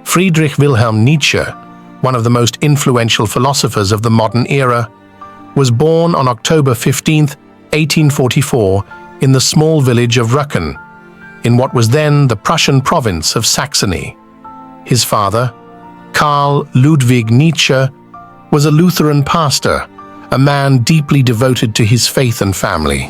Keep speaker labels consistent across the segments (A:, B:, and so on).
A: Friedrich Wilhelm Nietzsche, one of the most influential philosophers of the modern era, was born on October 15, 1844, in the small village of Rücken, in what was then the Prussian province of Saxony. His father, Karl Ludwig Nietzsche, was a Lutheran pastor, a man deeply devoted to his faith and family.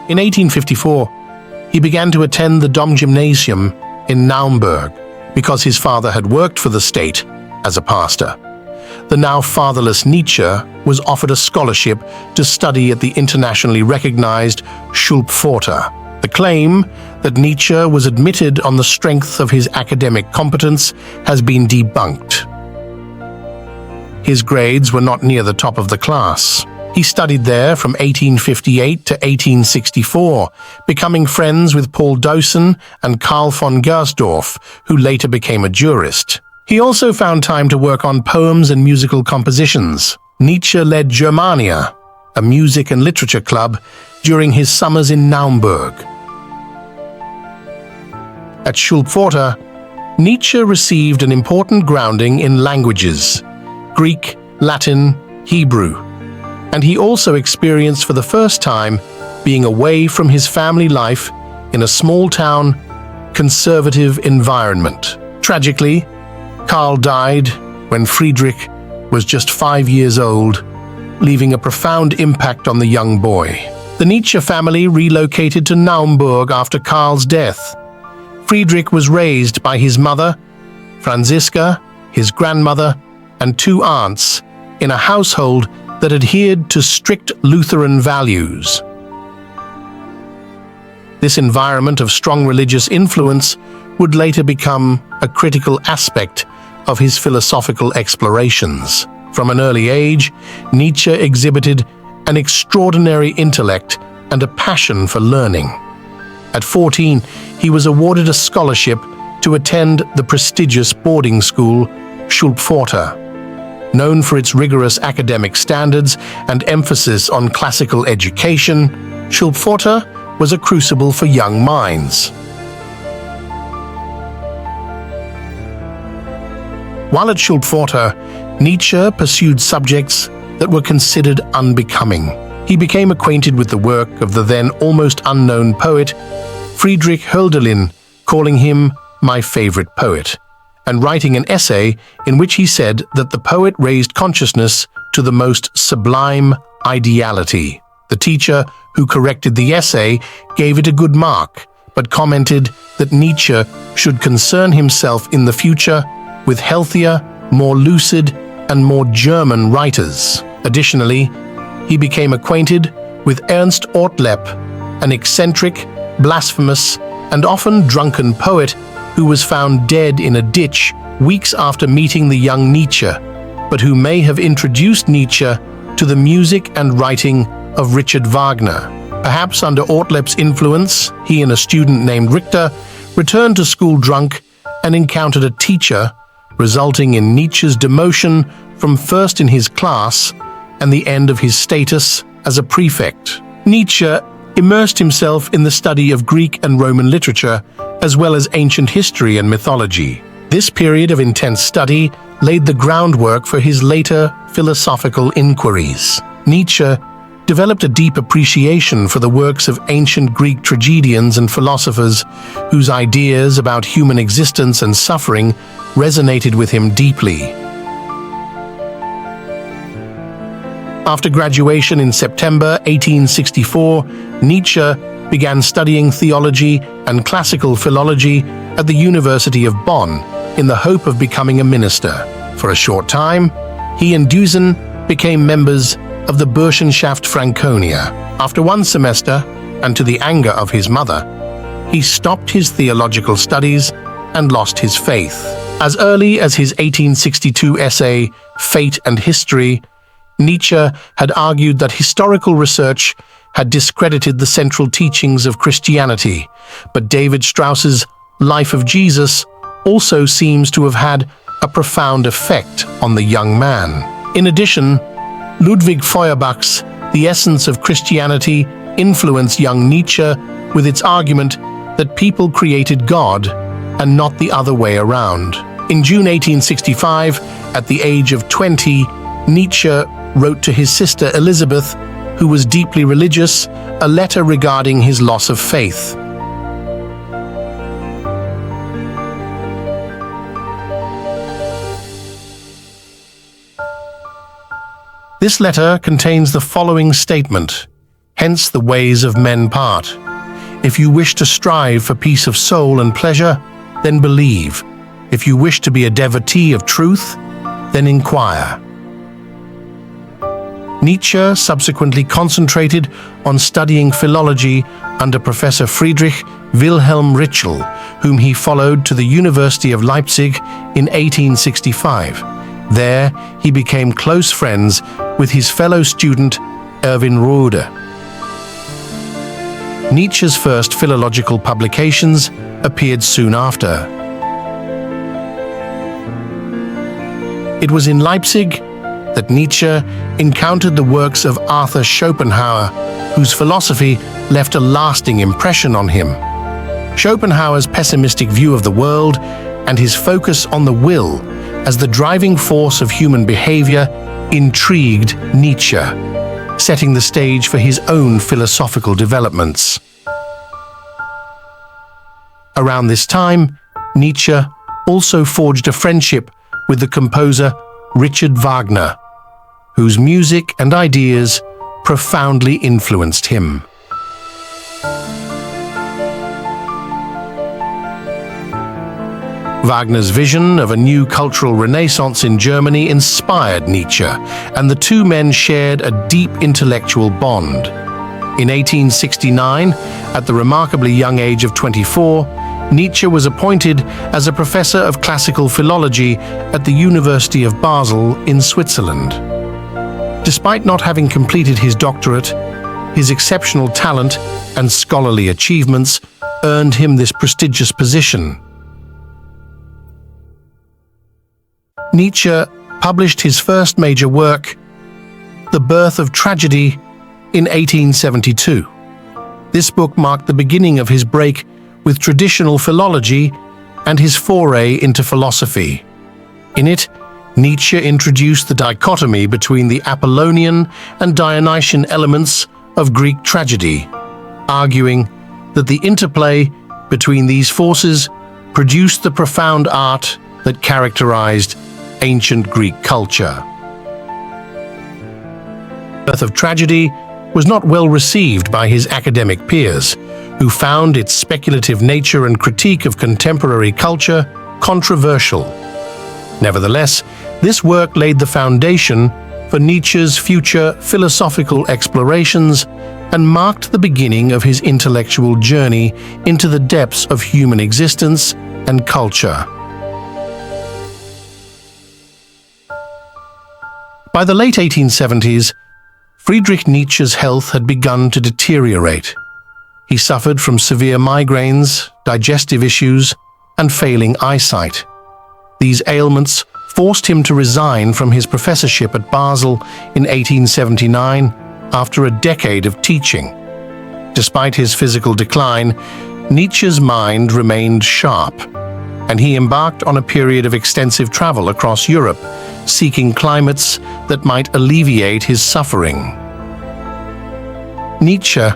A: In 1854, he began to attend the Domgymnasium in Naumburg because his father had worked for the state as a pastor. The now fatherless Nietzsche was offered a scholarship to study at the internationally recognized Schulpforta. The claim that Nietzsche was admitted on the strength of his academic competence has been debunked. His grades were not near the top of the class. He studied there from 1858 to 1864, becoming friends with Paul Deussen and Karl von Gersdorff, who later became a jurist. He also found time to work on poems and musical compositions. Nietzsche led Germania, a music and literature club, during his summers in Naumburg. At Schulpforta, Nietzsche received an important grounding in languages, Greek, Latin, Hebrew, and he also experienced for the first time being away from his family life in a small-town, conservative environment. Tragically, Karl died when Friedrich was just 5 years old, leaving a profound impact on the young boy. The Nietzsche family relocated to Naumburg after Karl's death. Friedrich was raised by his mother, Franziska, his grandmother, and 2 aunts in a household that adhered to strict Lutheran values. This environment of strong religious influence would later become a critical aspect of his philosophical explorations. From an early age, Nietzsche exhibited an extraordinary intellect and a passion for learning. At 14, he was awarded a scholarship to attend the prestigious boarding school Schulpforta. Known for its rigorous academic standards and emphasis on classical education, Schulpforta was a crucible for young minds. While at Schulpforta, Nietzsche pursued subjects that were considered unbecoming. He became acquainted with the work of the then almost unknown poet Friedrich Hölderlin, calling him "my favorite poet," and writing an essay in which he said that the poet raised consciousness to the most sublime ideality. The teacher who corrected the essay gave it a good mark, but commented that Nietzsche should concern himself in the future with healthier, more lucid, and more German writers. Additionally, he became acquainted with Ernst Ortleb, an eccentric, blasphemous, and often drunken poet who was found dead in a ditch weeks after meeting the young Nietzsche, but who may have introduced Nietzsche to the music and writing of Richard Wagner. Perhaps under Ortleb's influence, he and a student named Richter returned to school drunk and encountered a teacher, resulting in Nietzsche's demotion from first in his class and the end of his status as a prefect. Nietzsche immersed himself in the study of Greek and Roman literature, as well as ancient history and mythology. This period of intense study laid the groundwork for his later philosophical inquiries. Nietzsche developed a deep appreciation for the works of ancient Greek tragedians and philosophers whose ideas about human existence and suffering resonated with him deeply. After graduation in September 1864, Nietzsche began studying theology and classical philology at the University of Bonn in the hope of becoming a minister. For a short time, he and Deussen became members of the Burschenschaft Franconia. After 1 semester, and to the anger of his mother, he stopped his theological studies and lost his faith. As early as his 1862 essay, Fate and History, Nietzsche had argued that historical research had discredited the central teachings of Christianity, but David Strauss's Life of Jesus also seems to have had a profound effect on the young man. In addition, Ludwig Feuerbach's The Essence of Christianity influenced young Nietzsche with its argument that people created God and not the other way around. In June 1865, at the age of 20, Nietzsche wrote to his sister Elizabeth, who was deeply religious, a letter regarding his loss of faith. This letter contains the following statement: "Hence the ways of men part. If you wish to strive for peace of soul and pleasure, then believe. If you wish to be a devotee of truth, then inquire." Nietzsche subsequently concentrated on studying philology under Professor Friedrich Wilhelm Ritschl, whom he followed to the University of Leipzig in 1865. There, he became close friends with his fellow student Erwin Rohde. Nietzsche's first philological publications appeared soon after. It was in Leipzig that Nietzsche encountered the works of Arthur Schopenhauer, whose philosophy left a lasting impression on him. Schopenhauer's pessimistic view of the world and his focus on the will as the driving force of human behavior intrigued Nietzsche, setting the stage for his own philosophical developments. Around this time, Nietzsche also forged a friendship with the composer Richard Wagner, whose music and ideas profoundly influenced him. Wagner's vision of a new cultural renaissance in Germany inspired Nietzsche, and the two men shared a deep intellectual bond. In 1869, at the remarkably young age of 24, Nietzsche was appointed as a professor of classical philology at the University of Basel in Switzerland. Despite not having completed his doctorate, his exceptional talent and scholarly achievements earned him this prestigious position. Nietzsche published his first major work, The Birth of Tragedy, in 1872. This book marked the beginning of his break with traditional philology and his foray into philosophy. In it, Nietzsche introduced the dichotomy between the Apollonian and Dionysian elements of Greek tragedy, arguing that the interplay between these forces produced the profound art that characterized ancient Greek culture. Birth of Tragedy was not well received by his academic peers, who found its speculative nature and critique of contemporary culture controversial. Nevertheless, this work laid the foundation for Nietzsche's future philosophical explorations and marked the beginning of his intellectual journey into the depths of human existence and culture. By the late 1870s, Friedrich Nietzsche's health had begun to deteriorate. He suffered from severe migraines, digestive issues, and failing eyesight. These ailments forced him to resign from his professorship at Basel in 1879 after a decade of teaching. Despite his physical decline, Nietzsche's mind remained sharp, and he embarked on a period of extensive travel across Europe, seeking climates that might alleviate his suffering. Nietzsche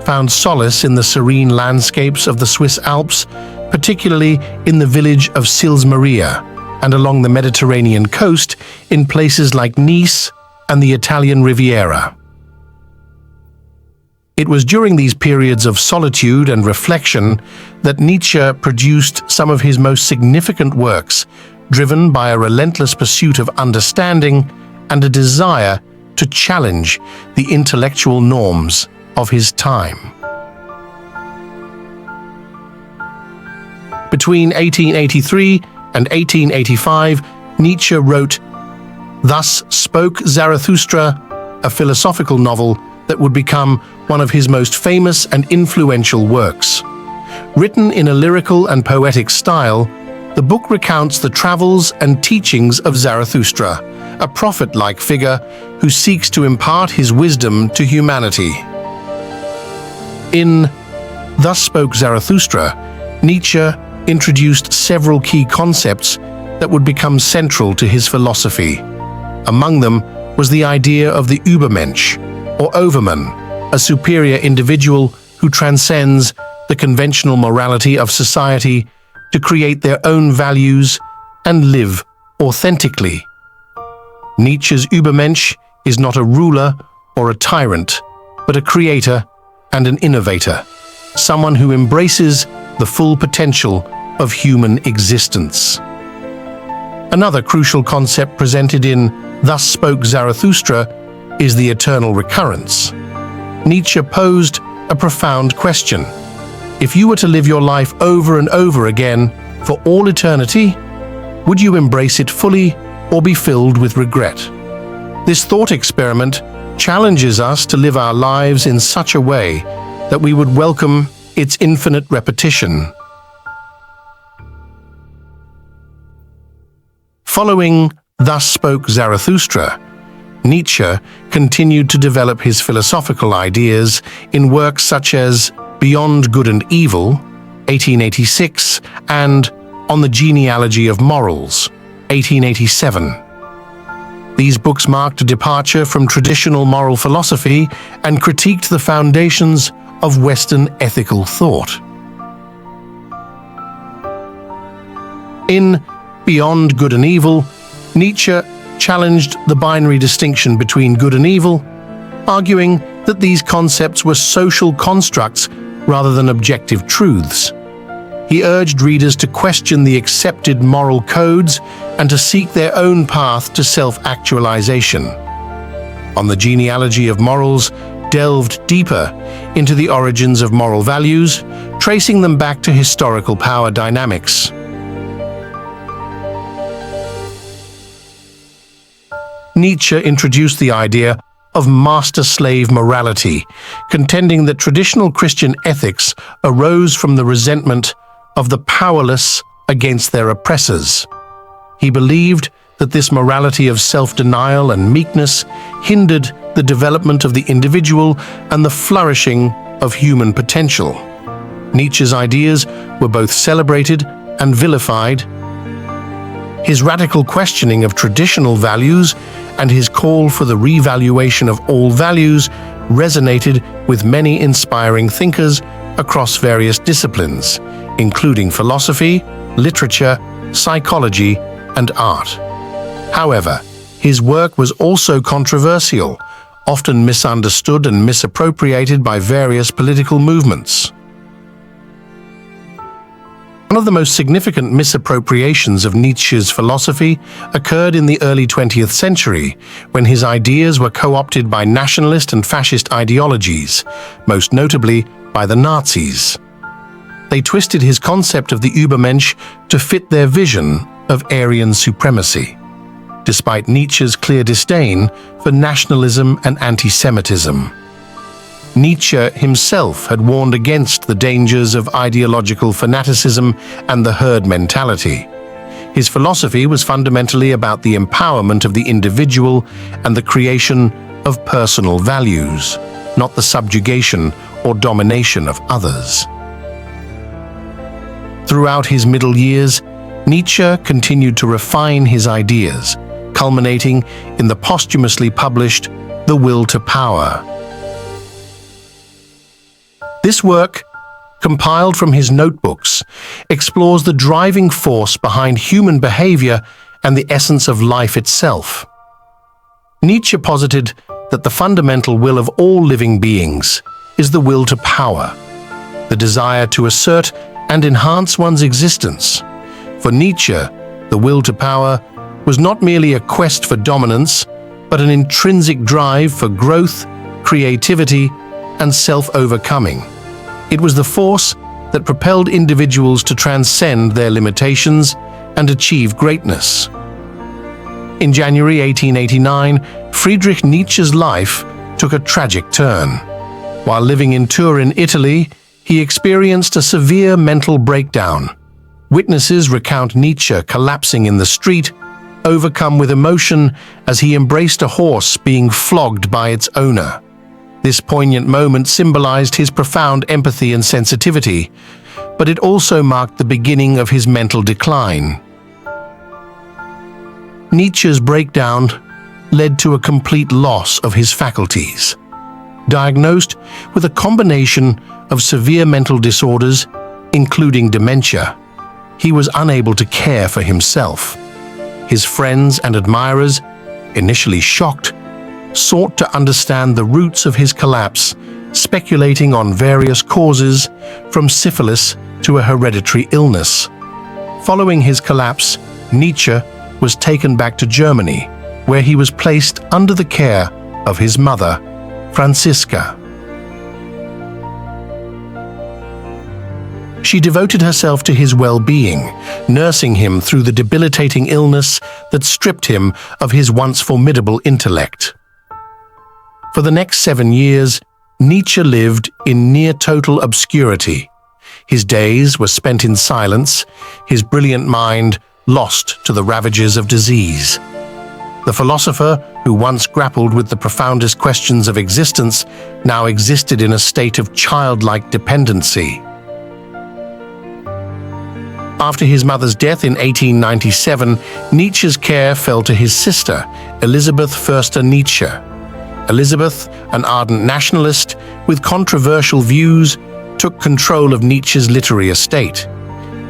A: found solace in the serene landscapes of the Swiss Alps, particularly in the village of Sils Maria, and along the Mediterranean coast in places like Nice and the Italian Riviera. It was during these periods of solitude and reflection that Nietzsche produced some of his most significant works, driven by a relentless pursuit of understanding and a desire to challenge the intellectual norms of his time. Between 1883 and 1885, Nietzsche wrote Thus Spoke Zarathustra, a philosophical novel that would become one of his most famous and influential works. Written in a lyrical and poetic style, the book recounts the travels and teachings of Zarathustra, a prophet-like figure who seeks to impart his wisdom to humanity. In Thus Spoke Zarathustra, Nietzsche introduced several key concepts that would become central to his philosophy. Among them was the idea of the Übermensch, or overman, a superior individual who transcends the conventional morality of society to create their own values and live authentically. Nietzsche's Übermensch is not a ruler or a tyrant, but a creator and an innovator, someone who embraces the full potential of human existence. Another crucial concept presented in Thus Spoke Zarathustra is the eternal recurrence. Nietzsche posed a profound question. If you were to live your life over and over again for all eternity, would you embrace it fully or be filled with regret? This thought experiment challenges us to live our lives in such a way that we would welcome its infinite repetition. Following Thus Spoke Zarathustra, Nietzsche continued to develop his philosophical ideas in works such as Beyond Good and Evil, 1886, and On the Genealogy of Morals, 1887. These books marked a departure from traditional moral philosophy and critiqued the foundations of Western ethical thought. In Beyond Good and Evil, Nietzsche challenged the binary distinction between good and evil, arguing that these concepts were social constructs rather than objective truths. He urged readers to question the accepted moral codes and to seek their own path to self-actualization. On the Genealogy of Morals delved deeper into the origins of moral values, tracing them back to historical power dynamics. Nietzsche introduced the idea of master-slave morality, contending that traditional Christian ethics arose from the resentment of the powerless against their oppressors. He believed that this morality of self-denial and meekness hindered the development of the individual and the flourishing of human potential. Nietzsche's ideas were both celebrated and vilified. His radical questioning of traditional values and his call for the revaluation of all values resonated with many inspiring thinkers across various disciplines, including philosophy, literature, psychology, and art. However, his work was also controversial, often misunderstood and misappropriated by various political movements. One of the most significant misappropriations of Nietzsche's philosophy occurred in the early 20th century, when his ideas were co-opted by nationalist and fascist ideologies, most notably by the Nazis. They twisted his concept of the Übermensch to fit their vision of Aryan supremacy, despite Nietzsche's clear disdain for nationalism and anti-Semitism. Nietzsche himself had warned against the dangers of ideological fanaticism and the herd mentality. His philosophy was fundamentally about the empowerment of the individual and the creation of personal values, not the subjugation or domination of others. Throughout his middle years, Nietzsche continued to refine his ideas, culminating in the posthumously published The Will to Power. This work, compiled from his notebooks, explores the driving force behind human behavior and the essence of life itself. Nietzsche posited that the fundamental will of all living beings is the will to power, the desire to assert and enhance one's existence. For Nietzsche, the will to power was not merely a quest for dominance, but an intrinsic drive for growth, creativity, and self-overcoming. It was the force that propelled individuals to transcend their limitations and achieve greatness. In January 1889, Friedrich Nietzsche's life took a tragic turn. While living in Turin, Italy, he experienced a severe mental breakdown. Witnesses recount Nietzsche collapsing in the street, overcome with emotion as he embraced a horse being flogged by its owner. This poignant moment symbolized his profound empathy and sensitivity. but it also marked the beginning of his mental decline. Nietzsche's breakdown led to a complete loss of his faculties. Diagnosed with a combination of severe mental disorders, including dementia, he was unable to care for himself. His friends and admirers, initially shocked, sought to understand the roots of his collapse, speculating on various causes, from syphilis to a hereditary illness. Following his collapse, Nietzsche was taken back to Germany, where he was placed under the care of his mother, Franziska. She devoted herself to his well-being, nursing him through the debilitating illness that stripped him of his once formidable intellect. For the next 7 years, Nietzsche lived in near-total obscurity. His days were spent in silence, his brilliant mind lost to the ravages of disease. The philosopher, who once grappled with the profoundest questions of existence, now existed in a state of childlike dependency. After his mother's death in 1897, Nietzsche's care fell to his sister, Elisabeth Förster Nietzsche. Elisabeth, an ardent nationalist with controversial views, took control of Nietzsche's literary estate.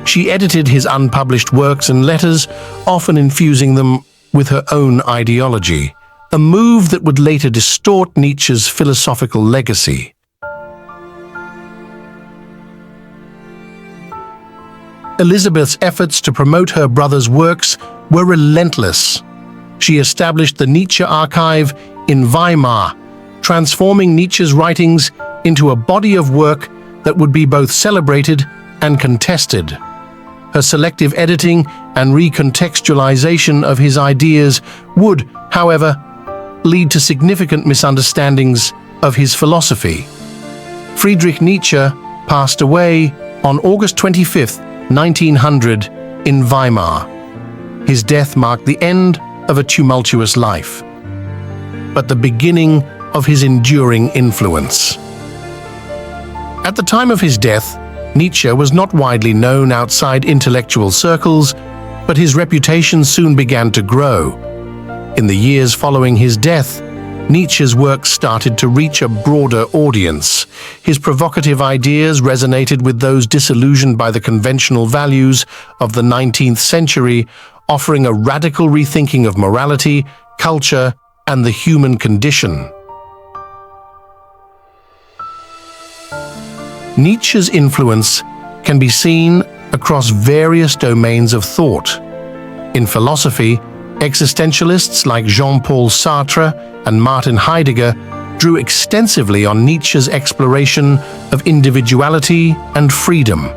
A: She edited his unpublished works and letters, often infusing them with her own ideology, a move that would later distort Nietzsche's philosophical legacy. Elisabeth's efforts to promote her brother's works were relentless. She established the Nietzsche Archive in Weimar, transforming Nietzsche's writings into a body of work that would be both celebrated and contested. Her selective editing and recontextualization of his ideas would, however, lead to significant misunderstandings of his philosophy. Friedrich Nietzsche passed away on August 25, 1900, in Weimar. His death marked the end of a tumultuous life, but the beginning of his enduring influence. At the time of his death, Nietzsche was not widely known outside intellectual circles, but his reputation soon began to grow. In the years following his death, Nietzsche's work started to reach a broader audience. His provocative ideas resonated with those disillusioned by the conventional values of the 19th century, offering a radical rethinking of morality, culture, and the human condition. Nietzsche's influence can be seen across various domains of thought. In philosophy, existentialists like Jean-Paul Sartre and Martin Heidegger drew extensively on Nietzsche's exploration of individuality and freedom.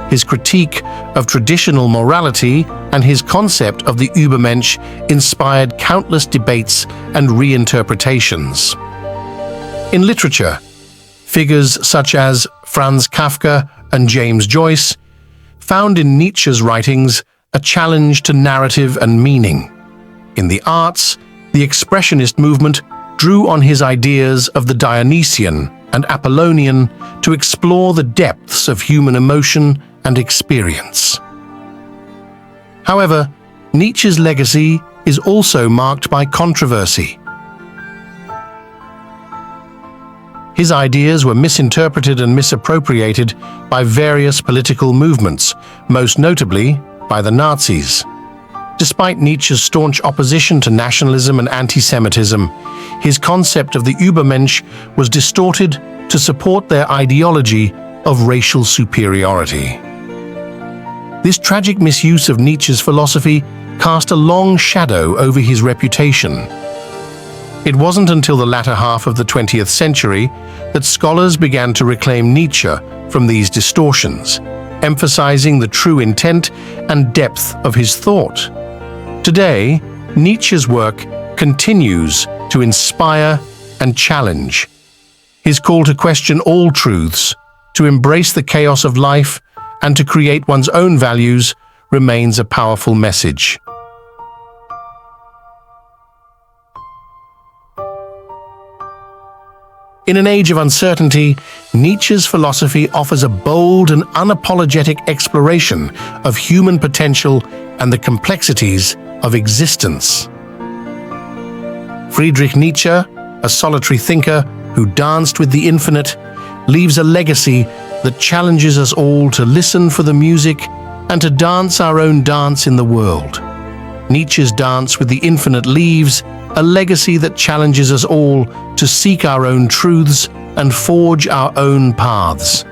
A: His critique of traditional morality and his concept of the Übermensch inspired countless debates and reinterpretations. In literature, figures such as Franz Kafka and James Joyce found in Nietzsche's writings a challenge to narrative and meaning. In the arts, the Expressionist movement drew on his ideas of the Dionysian and Apollonian to explore the depths of human emotion and experience. However, Nietzsche's legacy is also marked by controversy. His ideas were misinterpreted and misappropriated by various political movements, most notably by the Nazis. Despite Nietzsche's staunch opposition to nationalism and anti-Semitism, his concept of the Übermensch was distorted to support their ideology of racial superiority. This tragic misuse of Nietzsche's philosophy cast a long shadow over his reputation. It wasn't until the latter half of the 20th century that scholars began to reclaim Nietzsche from these distortions, emphasizing the true intent and depth of his thought. Today, Nietzsche's work continues to inspire and challenge. His call to question all truths, to embrace the chaos of life, and to create one's own values remains a powerful message. In an age of uncertainty, Nietzsche's philosophy offers a bold and unapologetic exploration of human potential and the complexities of existence. Friedrich Nietzsche, a solitary thinker who danced with the infinite, leaves a legacy that challenges us all to listen for the music and to dance our own dance in the world. Nietzsche's dance with the infinite leaves a legacy that challenges us all to seek our own truths and forge our own paths.